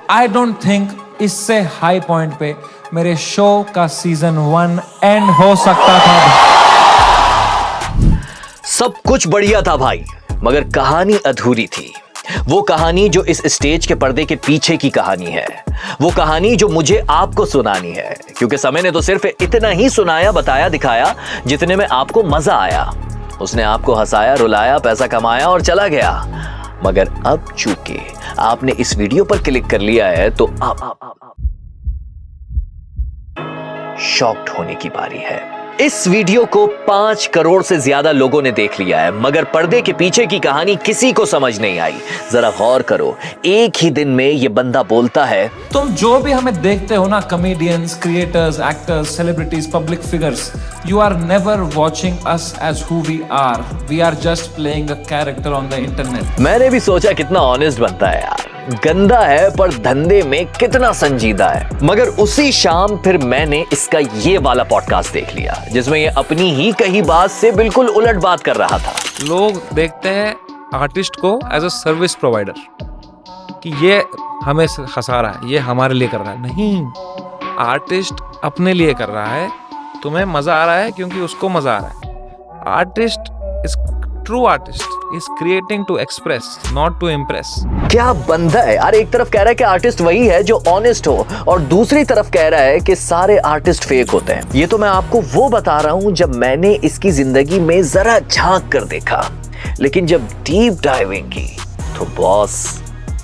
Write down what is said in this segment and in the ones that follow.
I don't think इससे high point पे मेरे शो का सीजन 1 एंड हो सकता था। सब कुछ बढ़िया था भाई, मगर कहानी अधूरी थी। वो कहानी जो इस स्टेज के पर्दे के पीछे की कहानी है, वो कहानी जो मुझे आपको सुनानी है, क्योंकि समय ने तो सिर्फ इतना ही सुनाया, बताया, दिखाया जितने में आपको मजा आया। उसने आपको हंसाया, रुलाया, पैसा कमाया और चला गया। मगर अब चूंकि आपने इस वीडियो पर क्लिक कर लिया है तो आप शॉक्ड होने की बारी है। इस वीडियो को 5 करोड़ से ज्यादा लोगों ने देख लिया है, मगर पर्दे के पीछे की कहानी किसी को समझ नहीं आई। जरा गौर करो, एक ही दिन में ये बंदा बोलता है, तुम जो भी हमें देखते हो ना, comedians, creators, actors, celebrities, public figures, you are never watching us as who we are just playing a character on the internet. मैंने भी सोचा कितना ऑनेस्ट बनता है यार, गंदा है पर धंधे में कितना संजीदा है। मगर उसी शाम फिर मैंने इसका ये वाला पॉडकास्ट देख लिया, जिसमें ये अपनी ही कही बात से बिल्कुल उलट बात कर रहा था। लोग देखते हैं आर्टिस्ट को एज अ सर्विस प्रोवाइडर, कि ये हमें हंसा रहा है, ये हमारे लिए कर रहा है। नहीं, आर्टिस्ट अपने लिए कर रहा है। तुम्हें मजा आ रहा है क्योंकि उसको मजा आ रहा है। Artist is true artist is creating to express, not to impress. क्या बंदा है यार, एक तरफ कह रहा है कि आर्टिस्ट वही है जो ऑनेस्ट हो, और दूसरी तरफ कह रहा है कि सारे आर्टिस्ट फेक होते हैं। ये तो मैं आपको वो बता रहा हूं जब मैंने इसकी जिंदगी में जरा झांक कर देखा, लेकिन जब डीप डाइविंग की तो बॉस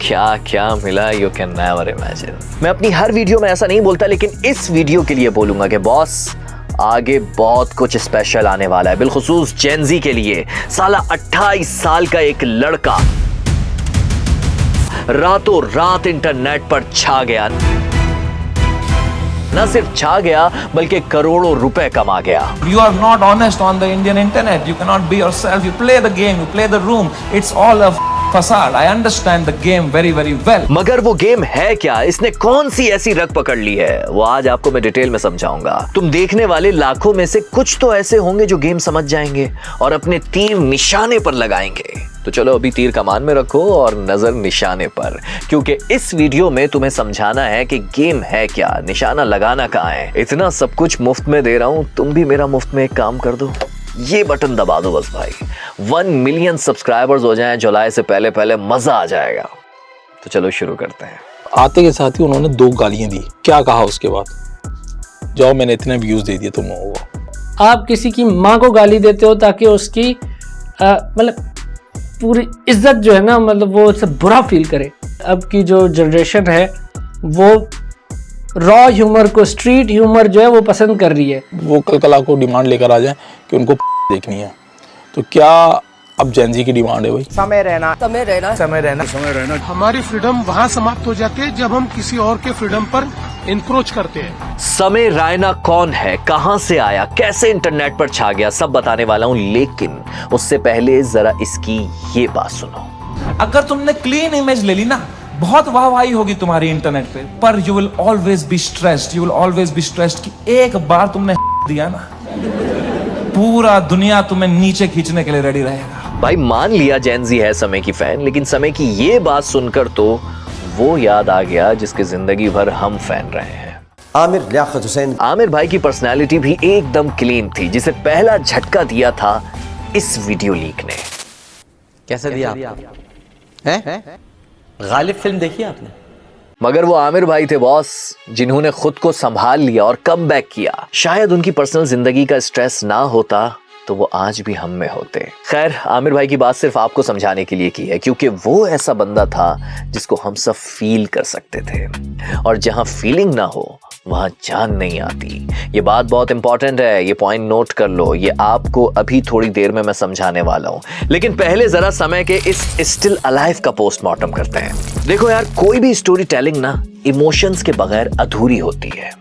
क्या क्या मिला, यू कैन नेवर इमेजिन। मैं अपनी हर वीडियो में ऐसा नहीं बोलता, लेकिन इस वीडियो के लिए बोलूंगा कि बॉस आगे बहुत कुछ स्पेशल आने वाला है, बिलखुसूस जेन ज़ी के लिए। साला 28 साल का एक लड़का रातों रात इंटरनेट पर छा गया, न सिर्फ छा गया बल्कि करोड़ों रुपए कमा गया। You are not honest on the Indian internet. You cannot be yourself. You play the game, you play the room. It's all a facade. I understand the game very, very well. मगर वो game है क्या? इसने कौन सी ऐसी रग पकड़ ली है? वो आज आपको मैं डिटेल में समझाऊंगा। तुम देखने वाले लाखों में से कुछ तो ऐसे होंगे जो गेम समझ जाएंगे और अपने तीर निशाने पर लगाएंगे। तो चलो अभी तीर कमान में रखो और नजर निशाने पर, क्योंकि इस वीडियो में तुम्हें समझाना है कि गेम है क्या, निशाना लगाना कहाँ है। इतना सब कुछ मुफ्त में दे रहा हूं, तुम भी मेरा मुफ्त में एक काम कर दो, ये बटन दबा दो बस भाई। 1 मिलियन सब्सक्राइबर्स हो जाएं जुलाई से पहले पहले, मजा आ जाएगा। तो चलो शुरू करते हैं। आते के साथ ही उन्होंने 2 गालियां दी। क्या कहा उसके बाद? जाओ, मैंने इतने व्यूज दे दिए तुम लोगों को। आप किसी की माँ को गाली देते हो ताकि उसकी मतलब पूरी इज्जत जो है ना, मतलब वो उससे बुरा फील करे। अब की जो जनरेशन है वो रॉ ह्यूमर को, स्ट्रीट ह्यूमर जो है वो पसंद कर रही है। वो कल को डिमांड लेकर आ जाए कि उनको देखनी है, तो क्या अब जेन ज़ी की डिमांड है भाई? समय रहना, समय रहना, समय रहना, समय रहना। हमारी फ्रीडम वहाँ समाप्त हो जाती है जब हम किसी और के फ्रीडम पर इंक्रोच करते हैं। समय रैना कौन है, कहां से आया, कैसे इंटरनेट पर छा गया, सब बताने वाला हूं, लेकिन उससे पहले जरा इसकी ये बात सुनो। अगर तुमने क्लीन इमेज ले ली ना, बहुत वाहवाही होगी तुम्हारी इंटरनेट पे, पर you will always be stressed, you will always be stressed कि एक बार तुमने दिया ना, पूरा दुनिया तुम्हें नीचे खींचने के लिए रेडी रहेगा। भाई मान लिया जेन ज़ी है समय की फैन, लेकिन समय की ये बात सुनकर तो वो याद आ गया जिसके जिंदगी भर हम फैन रहे हैं। आमिर लियाकत हुसैन। आमिर भाई की पर्सनालिटी भी एकदम क्लीन थी, जिसे पहला झटका दिया था इस वीडियो लीक ने। कैसे दिया आप? हैं? गालिब फिल्म देखी आपने? मगर वो आमिर भाई थे बॉस, जिन्होंने खुद को संभाल लिया और कम बैक किया। शायद उनकी पर्सनल जिंदगी का स्ट्रेस ना होता तो वो आज भी हम में होते। खैर, आमिर भाई की बात सिर्फ आपको समझाने के लिए की है, क्योंकि वो ऐसा बंदा था जिसको हम सब फील कर सकते थे, और जहां फीलिंग ना हो वहां जान नहीं आती। ये बात बहुत इंपॉर्टेंट है, ये पॉइंट नोट कर लो, ये आपको अभी थोड़ी देर में मैं समझाने वाला हूं। लेकिन पहले जरा समय के इस स्टिल अलाइव का पोस्टमार्टम करते हैं। देखो यार, कोई भी स्टोरी टेलिंग ना इमोशंस के बगैर अधूरी होती है।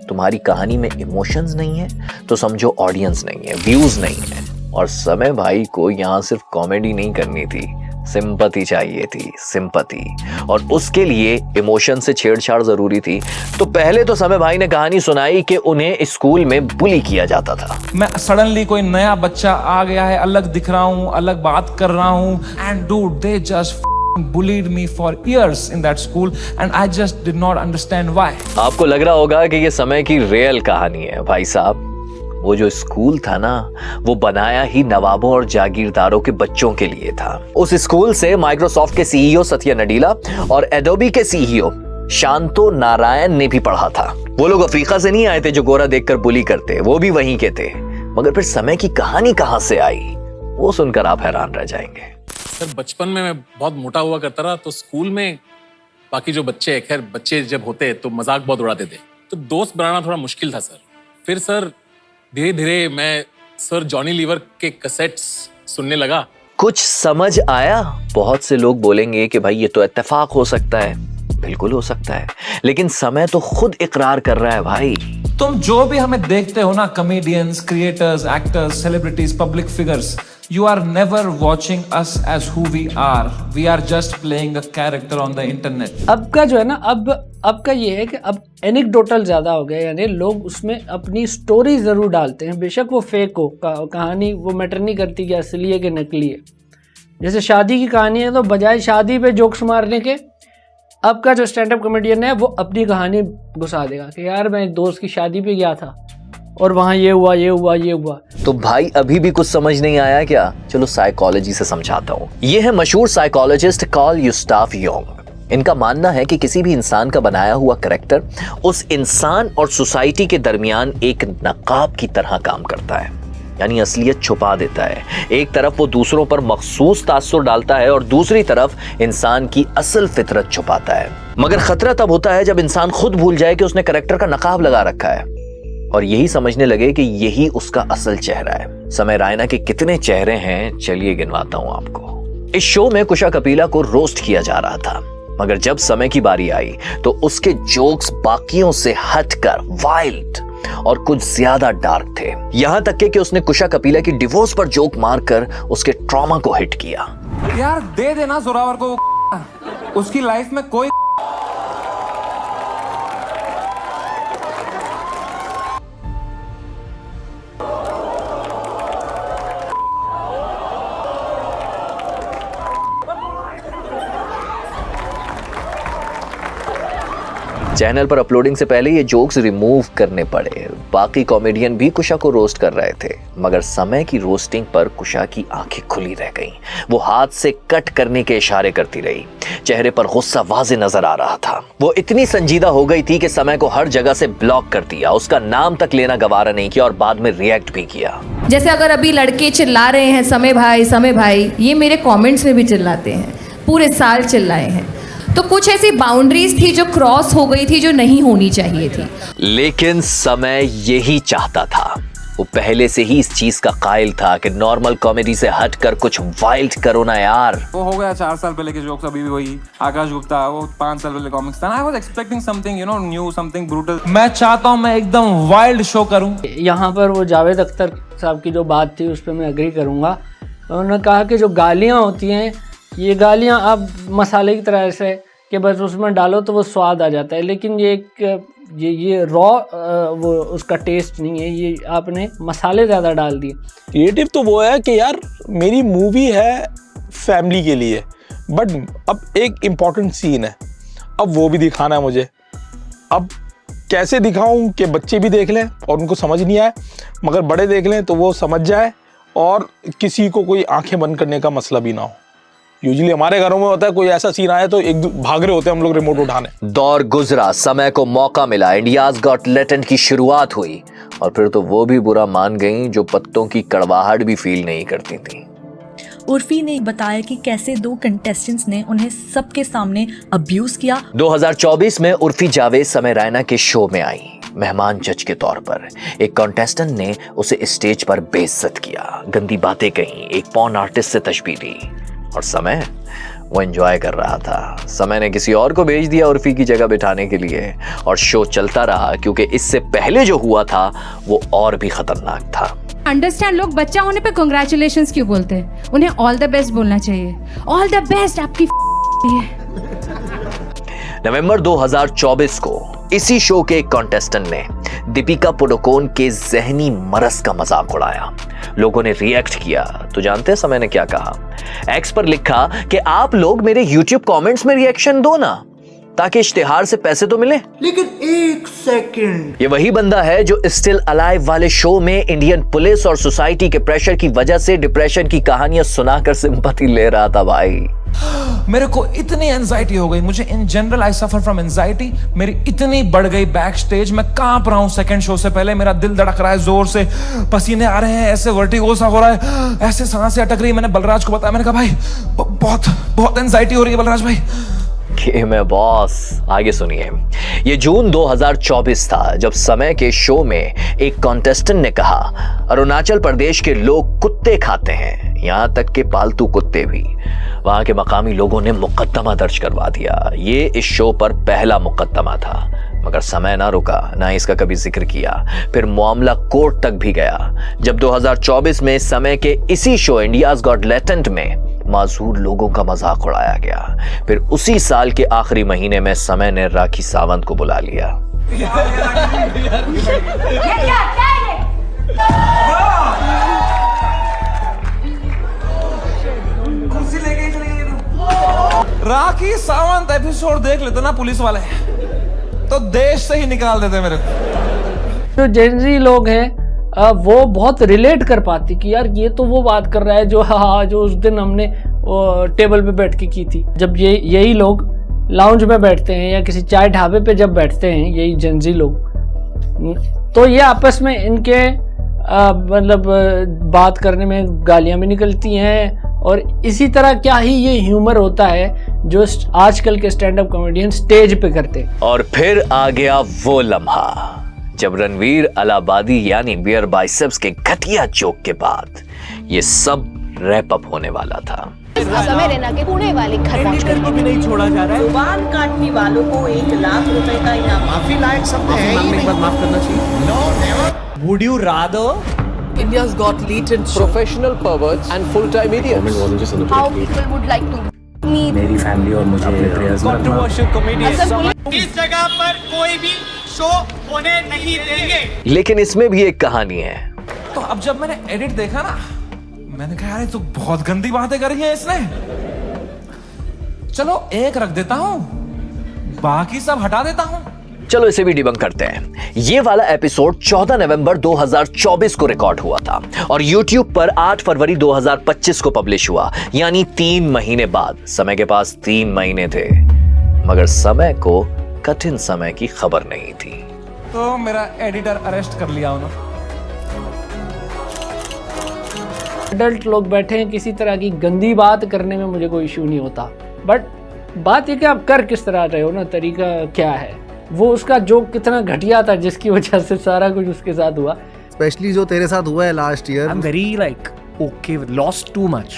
तुम्हारी कहानी में इमोशंस नहीं है तो समझो ऑडियंस नहीं है, व्यूज नहीं है। और समय भाई को यहाँ सिर्फ कॉमेडी नहीं करनी थी, सिंपैथी चाहिए थी, सिंपैथी, और उसके लिए इमोशन से छेड़छाड़ जरूरी थी। तो पहले तो समय भाई ने कहानी सुनाई कि उन्हें स्कूल में बुली किया जाता था। मैं सडनली कोई नया बच्चा आ गया है, अलग दिख रहा हूँ, अलग बात कर रहा हूँ, and dude they just bullied me for years in that school and I just did not understand why. आपको लग रहा होगा कि ये समय की रियल कहानी है भाई साहब। वो जो स्कूल था ना, वो बनाया ही नवाबों और जागीरदारों के बच्चों के लिए था। उस स्कूल से माइक्रोसॉफ्ट के सीईओ सत्या नडीला और एडोबी के सीईओ शांतो नारायण ने भी पढ़ा था। वो लोग अफ्रीका से नहीं आए थे जो गोरा देखकर बुली करते, वो भी वहीं के थे। मगर फिर समय की कहानी कहां से आई, वो सुनकर आप हैरान रह जाएंगे। सर बचपन में मैं बहुत मोटा हुआ करता रहा, तो स्कूल में बाकी जो बच्चे, खैर बच्चे जब होते तो मजाक बहुत उड़ाते थे, तो दोस्त बनाना थोड़ा मुश्किल था सर। फिर सर धीरे धीरे मैं सर जॉनी लीवर के कैसेट्स सुनने लगा। कुछ समझ आया? बहुत से लोग बोलेंगे कि भाई ये तो इत्तेफाक हो सकता है। बिल्कुल हो सकता है, लेकिन समय तो खुद इकरार कर रहा है भाई। तुम जो भी हमें देखते हो ना, comedians, creators, actors, celebrities, public figures, you are never watching us as who we are. We are just playing a character on the internet. अब का जो है ना, अब का ये है कि अब एनेक्डोटल ज़्यादा हो गया, यानी लोग उसमें अपनी स्टोरी ज़रूर डालते हैं, बेशक वो फेक हो, कहानी वो मैटर नहीं करती कि असली है कि नकली है। जैसे शादी की कहानी है तो बजाय शादी पे जोक्स मारने के, अब का जो स्टैंड अप कॉमेडियन है वो अपनी कहानी घुसा देगा कि यार मैं एक दोस्त की शादी पे गया था और वहाँ ये हुआ, ये हुआ, ये हुआ। तो भाई अभी भी कुछ समझ नहीं आया क्या? चलो साइकोलॉजी से समझाता हूँ। ये है मशहूर साइकोलॉजिस्ट कार्ल गुस्ताव जंग। इनका मानना है कि किसी भी इंसान का बनाया हुआ करैक्टर उस इंसान और सोसाइटी के दरमियान एक नकाब की तरह काम करता है, यानी असलियत छुपा देता है। एक तरफ वो दूसरों पर मखसूस तासुर डालता है और दूसरी तरफ इंसान की असल फितरत छुपाता है। मगर खतरा तब होता है जब इंसान खुद भूल जाए कि उसने करैक्टर का नकाब लगा रखा है और यही समझने लगे कि यही उसका असल चेहरा है। समय रैना के कितने चेहरे हैं, चलिए गिनवाता हूं आपको। इस शो में कुशा कपिला को रोस्ट किया जा रहा था, मगर जब समय की बारी आई तो उसके जोक्स बाकियों से हटकर वाइल्ड और कुछ ज्यादा डार्क थे। यहां तक कि उसने कुशा कपिला की डिवोर्स पर जोक मारकर उसके ट्रॉमा को हिट किया। यार दे देना जोरावर को, उसकी लाइफ में कोई चैनल पर अपलोडिंग से पहले ये जोक्स रिमूव करने पड़े। बाकी कॉमेडियन भी कुशा को रोस्ट कर रहे थे, मगर समय की रोस्टिंग पर कुशा की आंखें खुली रह गईं। वो हाथ से कट करने के इशारे करती रही, चेहरे पर गुस्सा वाज़े नजर आ रहा था। वो इतनी संजीदा हो गई थी कि समय को हर जगह से ब्लॉक कर दिया, उसका नाम तक लेना गवारा नहीं किया और बाद में रिएक्ट भी किया। जैसे अगर अभी लड़के चिल्ला रहे हैं समय भाई, ये मेरे कमेंट्स में भी चिल्लाते हैं, पूरे साल चिल्लाए हैं। तो कुछ ऐसी बाउंड्रीज थी जो क्रॉस हो गई थी, जो नहीं होनी चाहिए थी। लेकिन समय यही चाहता था। वो पहले से ही इस चीज का कायल था कि नॉर्मल कॉमेडी से हटकर कुछ वाइल्ड करो ना यार। वो हो गया 4 साल पहले के जोक्स, अभी भी वही। आकाश गुप्ता, वो 5 साल पहले कॉमिक्स था। I was expecting something, new, something brutal. मैं चाहता हूं मैं एकदम वाइल्ड शो करूं। यहाँ पर वो जावेद अख्तर साहब की जो बात थी उस पर मैं एग्री करूँगा। उन्होंने कहा कि जो गालियाँ होती हैं, ये गालियाँ आप मसाले की तरह से कि बस उसमें डालो तो वो स्वाद आ जाता है, लेकिन ये रॉ वो उसका टेस्ट नहीं है, ये आपने मसाले ज़्यादा डाल दिए। क्रिएटिव तो वो है कि यार मेरी मूवी है फैमिली के लिए, बट अब एक इम्पॉर्टेंट सीन है, अब वो भी दिखाना है मुझे। अब कैसे दिखाऊं कि बच्चे भी देख लें और उनको समझ नहीं आए, मगर बड़े देख लें तो वो समझ जाए और किसी को कोई आंखें बंद करने का मसला भी ना हो। यूजुअली हमारे घरों में होता है, कोई ऐसा सीन आया तो एक भाग रहे होते हैं हम लोग रिमोट उठाने। दौर गुजरा, समय को मौका मिला, इंडियाज गॉट टैलेंट की शुरुआत हुई और फिर तो वो भी बुरा मान गई जो पत्तों की कड़वाहट भी फील नहीं करती थी। उर्फी ने बताया कि कैसे 2 कंटेस्टेंट्स ने उन्हें सबके सामने अब्यूज किया। 2024 में उर्फी जावेद समय रैना के शो में आई मेहमान जज के तौर पर। एक कंटेस्टेंट ने उसे स्टेज पर बेइज्जत किया, गंदी बातें कही, एक पॉर्न आर्टिस्ट से तशबीह दी और समय वो एंजॉय कर रहा था। समय ने किसी और को भेज दिया उर्फी की जगह बिठाने के लिए और शो चलता रहा, क्योंकि इससे पहले जो हुआ था वो और भी खतरनाक था। अंडरस्टैंड लोग बच्चा होने पे कंग्रेचुलेशंस क्यों बोलते हैं? उन्हें ऑल द बेस्ट बोलना चाहिए। ऑल द बेस्ट आपकी नवंबर 2024 को इसी शो के एक कॉन्टेस्टेंट ने दीपिका पादुकोण के जहनी मरज का मजाक उड़ाया। लोगों ने रिएक्ट किया तो जानते हैं समय ने क्या कहा? एक्स पर लिखा कि आप लोग मेरे YouTube कमेंट्स में रिएक्शन दो ना, ताकि इश्तिहार से पैसे तो मिले। लेकिन एक सेकंड, ये वही बंदा है जो स्टिल अलाइव वाले शो में इंडियन पुलिस और सोसाइटी के प्रेशर की वजह से डिप्रेशन की कहानियां सुनाकर सिंपैथी ले रहा था भाई। मेरे को इतनी एंजाइटी हो गई, मुझे in general I suffer from anxiety, मेरी इतनी बढ़ गई बैक स्टेज, मैं कांप रहा हूं सेकंड शो से पहले, मेरा दिल धड़क रहा है जोर से, पसीने आ रहे हैं, ऐसे वर्टिगो सा हो रहा है, ऐसे सांसें अटक रही। मैंने बलराज को बताया, मैंने कहा भाई बहुत बहुत एंजाइटी हो रही है बलराज भाई। गेम है बॉस। आगे सुनिए। ये जून 2024 था जब समय के शो में एक कॉन्टेस्टेंट ने कहा अरुणाचल प्रदेश के लोग कुत्ते खाते हैं, यहां तक के पालतू कुत्ते भी। वहां के मकामी लोगों ने मुकद्दमा दर्ज करवा दिया। ये इस शो पर पहला मुकद्दमा था, मगर समय ना रुका, ना इसका कभी जिक्र किया। फिर मामला कोर्ट तक भी गया, जब 2024 में समय के इसी शो इंडियाज गॉट टैलेंट में माजूर लोगों का मजाक उड़ाया गया। फिर उसी साल के आखिरी महीने में समय ने राखी सावंत को बुला लिया। राखी सावंत एपिसोड देख लेते ना पुलिस वाले तो देश से ही निकाल देते मेरे को। जो जेनजी लोग हैं वो बहुत रिलेट कर पाती कि यार ये तो वो बात कर रहा है जो जो उस दिन हमने टेबल पे बैठ के की थी। जब यही लोग लाउंज में बैठते हैं या किसी चाय ढाबे पे जब बैठते हैं यही जेनजी लोग, तो ये आपस में इनके मतलब बात करने में गालियां भी निकलती हैं, और इसी तरह क्या ही ये ह्यूमर होता है जो आजकल के स्टैंड अप कॉमेडियन स्टेज पे करते हैं। और फिर आ गया वो लम्हा जब रणवीर अलाहाबादी यानी बियर बाइसेप्स के घटिया जोक के बाद ये सब रैप अप होने वाला था। समय रैना के पुणे वाले घर को भी नहीं छोड़ा जा रहा है। जुबान काटने वालों को 1 लाख रुपए का इनाम। माफी लायक शब्द है, एक बार माफ करना चाहिए। No never. Would you rather India's got latent professional perverts and full time idiots. How people would like to meet मेरी फैमिली और मुझे कंट्रोवर्शियल कॉमेडियन। इस जगह पर कोई भी शो होने नहीं देंगे। लेकिन इसमें भी एक कहानी है। तो अब जब मैंने एडिट देखा ना, मैंने कहा यार ये तो बहुत गंदी बातें करी है इसने, चलो एक रख देता हूं, बाकी सब हटा देता हूं। चलो इसे भी डिबंक करते हैं। ये वाला एपिसोड 14 नवंबर 2024 को रिकॉर्ड हुआ था और YouTube पर 8 फरवरी 2025 को पब्लिश हुआ, यानी 3 महीने बाद। समय के पास 3 महीने थे, मगर समय को कठिन समय की खबर नहीं थी। तो मेरा एडिटर अरेस्ट कर लिया उन्होंने। एडल्ट लोग बैठे हैं, किसी तरह की गंदी बात करने में मुझे कोई इशू नहीं होता, बट बात ये कि आप कर किस तरह रहे हो ना, तरीका क्या है। वो उसका जोक कितना घटिया था जिसकी वजह से सारा कुछ उसके साथ हुआ। स्पेशली जो तेरे साथ हुआ है last year. I am very like okay with lost too much,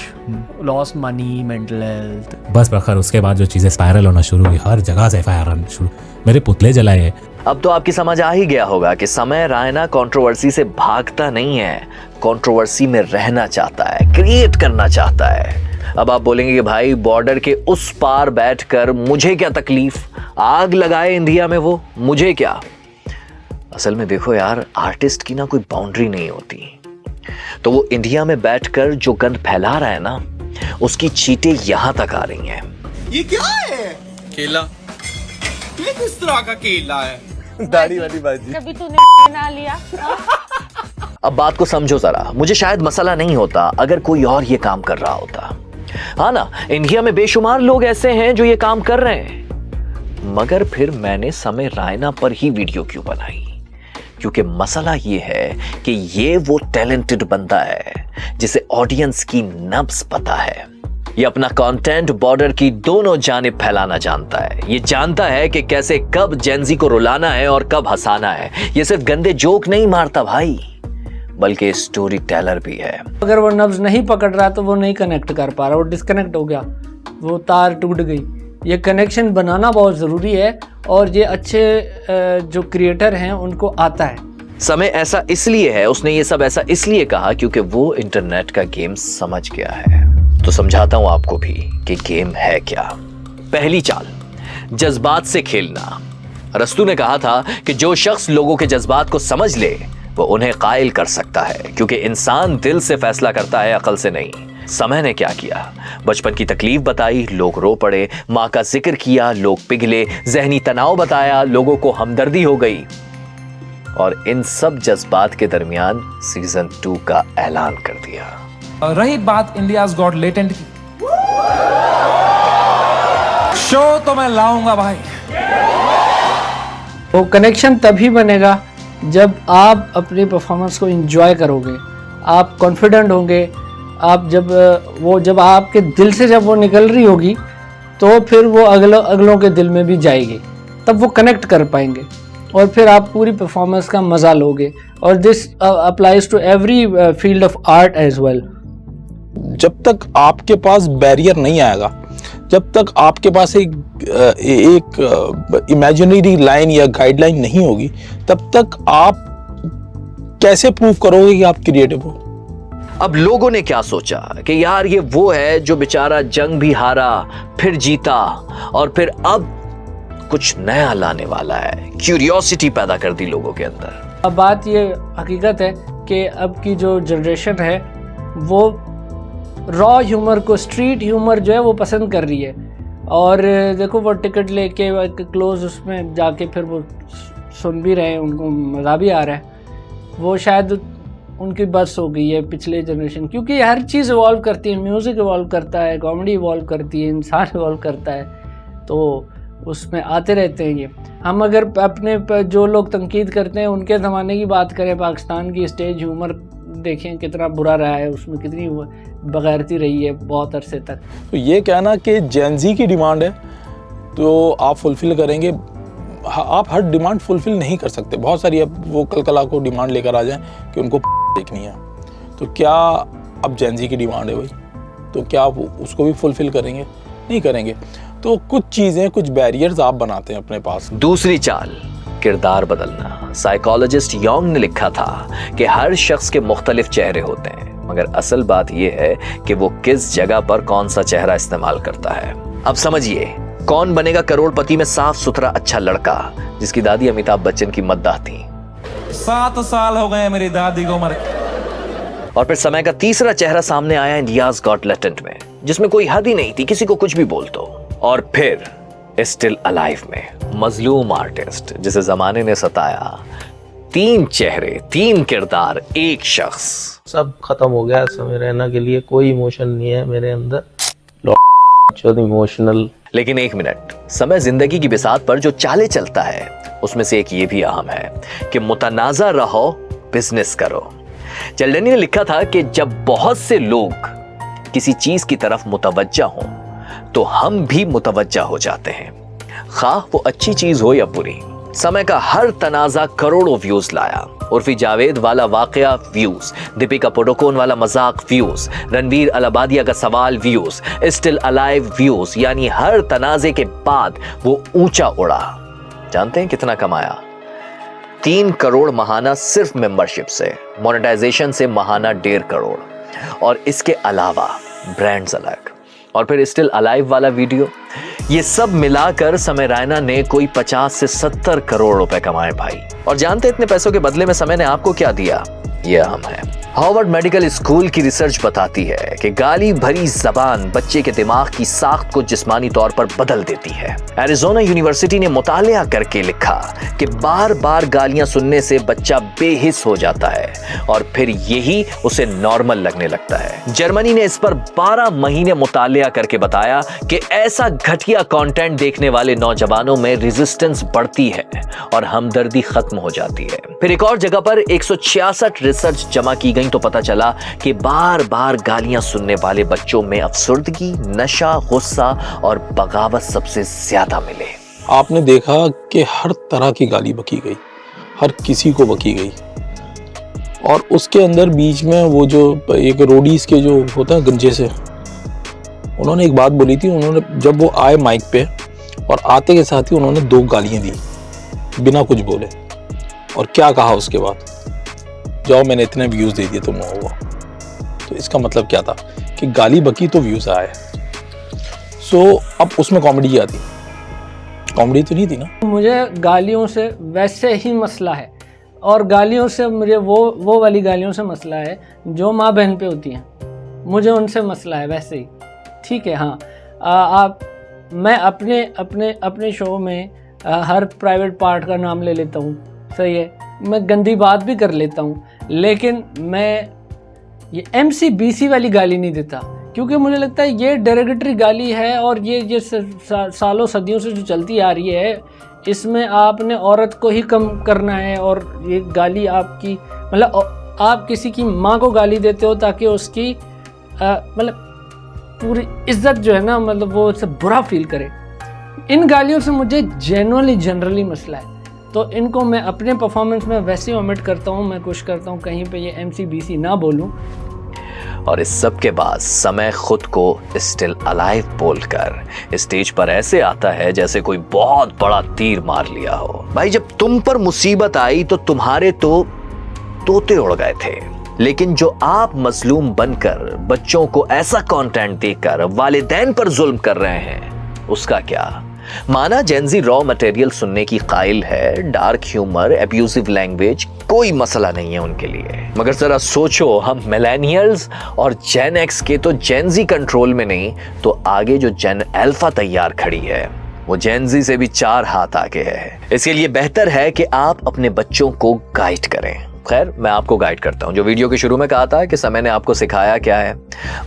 lost money, mental health. बस प्रखर उसके बाद जो चीजें स्पाइरल होना शुरू हुई, हर जगह से फायर आना शुरू, मेरे पुतले जलाए। अब तो आपकी समझ आ ही गया होगा कि समय रायना कंट्रोवर्सी से भागता नहीं है, कंट्रोवर्सी में रहना चाहता है, क्रिएट करना चाहता है। अब आप बोलेंगे कि भाई बॉर्डर के उस पार बैठकर मुझे क्या तकलीफ, आग लगाए इंडिया में वो, मुझे क्या। असल में देखो यार, आर्टिस्ट की ना कोई बाउंड्री नहीं होती, तो वो इंडिया में बैठकर जो गंद फैला रहा है ना, उसकी चीटें यहां तक आ रही हैं। ये क्या है? केला। ये किस तरह का केला है? दाढ़ी वाली बाजी। कभी तूने ना लिया? अब बात को समझो जरा, मुझे शायद मसला नहीं होता अगर कोई और ये काम कर रहा होता। हाँ ना, इंडिया में बेशुमार लोग ऐसे हैं जो ये काम कर रहे हैं, मगर फिर मैंने समय रायना पर ही वीडियो क्यों बनाई? क्योंकि मसला ये है कि ये वो टैलेंटेड बंदा है जिसे ऑडियंस की नब्ज पता है। ये अपना कंटेंट बॉर्डर की दोनों जानिब फैलाना जानता है। ये जानता है कि कैसे कब जेंजी को रुलाना है और कब हंसाना है। ये सिर्फ गंदे जोक नहीं मारता भाई, बल्कि स्टोरी टेलर भी है। अगर वो नब्ज नहीं पकड़ रहा तो वो नहीं कनेक्ट कर पा रहा, वो डिस्कनेक्ट हो गया, वो तार टूट गई। ये कनेक्शन बनाना बहुत ज़रूरी है और ये अच्छे जो क्रिएटर हैं उनको आता है। समय ऐसा इसलिए है, उसने ये सब ऐसा इसलिए कहा क्योंकि वो इंटरनेट का गेम समझ गया है। तो समझाता हूं आपको भी कि गेम है क्या। पहली चाल, जज्बात से खेलना। अरस्तू ने कहा था कि जो शख्स लोगों के जज्बात को समझ ले वो उन्हें कायल कर सकता है, क्योंकि इंसान दिल से फैसला करता है, अकल से नहीं। समय ने क्या किया, बचपन की तकलीफ बताई, लोग रो पड़े, माँ का जिक्र किया, लोग पिघले, जहनी तनाव बताया, लोगों को हमदर्दी हो गई, और इन सब जज्बात के दरमियान सीजन 2 का ऐलान कर दिया। रही बात इंडियाज गॉट लेटेंट की, शो तो मैं लाऊंगा भाई। वो कनेक्शन तभी बनेगा जब आप अपनी परफॉर्मेंस को एंजॉय करोगे, आप कॉन्फिडेंट होंगे, आप जब आपके दिल से जब वो निकल रही होगी तो फिर वो अगलों के दिल में भी जाएगी, तब वो कनेक्ट कर पाएंगे और फिर आप पूरी परफॉर्मेंस का मज़ा लोगे। और this applies to every field of art as well. जब तक आपके पास बैरियर नहीं आएगा, जब तक आपके पास एक इमेजिनरी लाइन या गाइडलाइन नहीं होगी, तब तक आप कैसे प्रूव करोगे कि आप क्रिएटिव हो। अब लोगों ने क्या सोचा कि यार ये वो है जो बेचारा जंग भी हारा, फिर जीता, और फिर अब कुछ नया लाने वाला है। क्यूरियोसिटी पैदा कर दी लोगों के अंदर। अब बात ये हकीकत है कि अब की जो जनरेशन है वो रॉ ह्यूमर को, स्ट्रीट ह्यूमर जो है वो पसंद कर रही है। और देखो वो टिकट लेके क्लोज उसमें जाके फिर वो सुन भी रहे हैं, उनको मज़ा भी आ रहा है। वो शायद उनकी बस हो गई है पिछले जनरेशन, क्योंकि हर चीज़ इवॉल्व करती है, म्यूज़िक इवॉल्व करता है, कॉमेडी इवॉल्व करती है, इंसान इवॉल्व करता है, तो उसमें आते रहते हैं ये। हम अगर अपने जो लोग तनकीद करते हैं उनके ज़माने की बात करें, पाकिस्तान की स्टेज ह्यूमर देखें कितना बुरा रहा है, उसमें कितनी बगैरती रही है बहुत अरसे तक। तो ये कहना कि जेनजी की डिमांड है तो आप फुलफ़िल करेंगे, आप हर डिमांड फुलफ़िल नहीं कर सकते। बहुत सारी अब वो कल को डिमांड लेकर आ जाएं कि उनको देखनी है, तो क्या अब जेनजी की डिमांड है भाई, तो क्या आप उसको भी फुलफ़िल करेंगे? नहीं करेंगे। तो कुछ चीज़ें, कुछ बैरियर्स आप बनाते हैं अपने पास। दूसरी चाल, किरदार बदलना। साइकोलॉजिस्ट योंग ने लिखा था कि हर शख्स के मुख्तलिफ चेहरे होते हैं, मगर असल बात यह है कि वो किस जगह पर कौन सा चेहरा इस्तेमाल करता है। अब समझिए, कौन बनेगा करोड़पति में साफ सुथरा अच्छा लड़का जिसकी दादी अमिताभ बच्चन की मद्दाह थी। 7 साल हो गए मेरी दादी को मर के। और फिर समय का तीसरा चेहरा सामने आया इंडियाज गॉट लेटेंट में, जिसमें कोई हद ही नहीं थी, किसी को कुछ भी बोल दो। और फिर स्टिल अलाइव में मजलूम आर्टिस्ट, जिसे जमाने ने सताया। 3 चेहरे, 3 किरदार, एक शख्स। सब खत्म हो गया समय रहना के लिए, कोई इमोशन नहीं है मेरे अंदर, इमोशनल। लेकिन एक मिनट, समय जिंदगी की बिसात पर जो चाले चलता है उसमें से एक ये भी अहम है कि मुतनाज़ा रहो, बिजनेस करो। चिल्ड्रनी ने लिखा था कि जब बहुत से लोग किसी चीज की तरफ मुतवज्जा हों तो हम भी मुतवज्जा हो जाते हैं, खा वो अच्छी चीज हो या बुरी। समय का हर तनाजा करोड़ों व्यूज लाया। उर्फी जावेद वाला वाकया व्यूज, दीपिका पादुकोण वाला मजाक व्यूज, रणवीर अलाबादिया का सवाल व्यूज, स्टिल अलाइव व्यूज, यानी हर तनाजे के बाद वो ऊंचा उड़ा। जानते हैं कितना कमाया? 3 करोड़ महाना सिर्फ मेंबरशिप से, मोनेटाइजेशन से महाना 1.5 करोड़, और इसके अलावा ब्रांड्स अलग। और फिर स्टिल अलाइव वाला वीडियो, ये सब मिलाकर समय रैना ने कोई 50 से 70 करोड़ रुपए कमाए भाई। और जानते इतने पैसों के बदले में समय ने आपको क्या दिया? ये अहम है। हार्वर्ड मेडिकल स्कूल की रिसर्च बताती है कि गाली भरी जबान बच्चे के दिमाग की साख्त को जिस्मानी तौर पर बदल देती है। एरिज़ोना यूनिवर्सिटी ने मुतालिया करके लिखा कि बार बार गालियां सुनने से बच्चा बेहिस हो जाता है और फिर यही उसे नॉर्मल लगने लगता है। जर्मनी ने इस पर 12 महीने मुतालिया करके बताया कि ऐसा घटिया कंटेंट देखने वाले नौजवानों में रेजिस्टेंस बढ़ती है और हमदर्दी खत्म हो जाती है। फिर एक और जगह पर 166 रिसर्च जमा की गई तो पता चला कि बार बार गालियां सुनने वाले बच्चों में अफसुर्दगी, नशा, गुस्सा और बगावत सबसे ज्यादा मिले। आपने देखा कि हर तरह की गाली बकी गई, हर किसी को बकी गई, और उसके अंदर बीच में वो जो एक रोडीज के जो होता है गंजे से, उन्होंने एक बात बोली थी। उन्होंने जब वो आए माइक पे और आते के साथ ही उन्होंने 2 गालियां दी बिना कुछ बोले। और क्या कहा उसके बाद? जाओ मैंने इतने व्यूज़ दे दिए तुम लोगों को, तो इसका मतलब क्या था कि गाली बकी तो व्यूज़ आए। सो अब उसमें कॉमेडी क्या थी? कॉमेडी तो नहीं थी ना। मुझे गालियों से वैसे ही मसला है, और गालियों से मुझे वो वाली गालियों से मसला है जो माँ बहन पे होती हैं, मुझे उनसे मसला है वैसे ही। ठीक है, हाँ, मैं अपने शो में हर प्राइवेट पार्ट का नाम ले लेता हूँ, सही है, मैं गंदी बात भी कर लेता हूँ, लेकिन मैं ये MCBC वाली गाली नहीं देता, क्योंकि मुझे लगता है ये डेरोगेटरी गाली है, और ये सालों सदियों से जो चलती आ रही है, इसमें आपने औरत को ही कम करना है। और ये गाली आपकी, मतलब आप किसी की माँ को गाली देते हो ताकि उसकी मतलब पूरी इज्जत जो है ना, मतलब वो उससे बुरा फील करे। इन गालियों से मुझे जनरली मसला है, तो इनको मैं अपने परफॉर्मेंस में वैसे ही ओमिट करता हूँ। मैं कोशिश करता हूँ कहीं पे ये MCBC ना बोलूँ। और इस सब के बाद समय खुद को स्टिल अलाइव बोलकर स्टेज पर ऐसे आता है जैसे कोई बहुत बड़ा तीर मार लिया हो। भाई, जब तुम पर मुसीबत आई तो तुम्हारे तो तोते उड़ गए थे, लेकिन जो आप मजलूम बनकर बच्चों को ऐसा कंटेंट देकर वालिदैन पर जुल्म कर रहे हैं, उसका क्या? माना जेनजी रॉ मटेरियल सुनने की कायल है, डार्क ह्यूमर, एब्यूजिव लैंग्वेज कोई मसला नहीं है उनके लिए, मगर जरा सोचो, हम मिलेनियल्स और जेन एक्स के तो जेनजी कंट्रोल में नहीं, तो आगे जो जेन अल्फा तैयार खड़ी है वो जेनजी से भी 4 हाथ आगे है। इसके लिए बेहतर है कि आप अपने बच्चों को गाइड करें। खैर, मैं आपको गाइड करता हूं। जो वीडियो के शुरू में कहा था कि समय ने आपको सिखाया क्या है,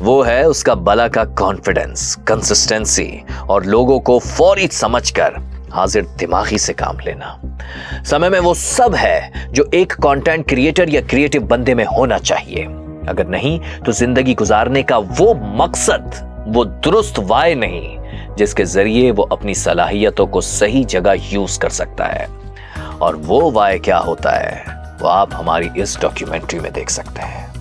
वो है उसका बला का कॉन्फिडेंस, कंसिस्टेंसी और लोगों को फौरी समझकर हाजिर दिमागी से काम लेना। समय में वो सब है जो एक कंटेंट क्रिएटर या क्रिएटिव बंदे में होना चाहिए। अगर नहीं तो जिंदगी गुजारने का वो मकसद, वो दुरुस्त वाय नहीं जिसके जरिए वो अपनी सलाहियतों को सही जगह यूज कर सकता है। और वो वाय क्या होता है वो आप हमारी इस डॉक्यूमेंट्री में देख सकते हैं।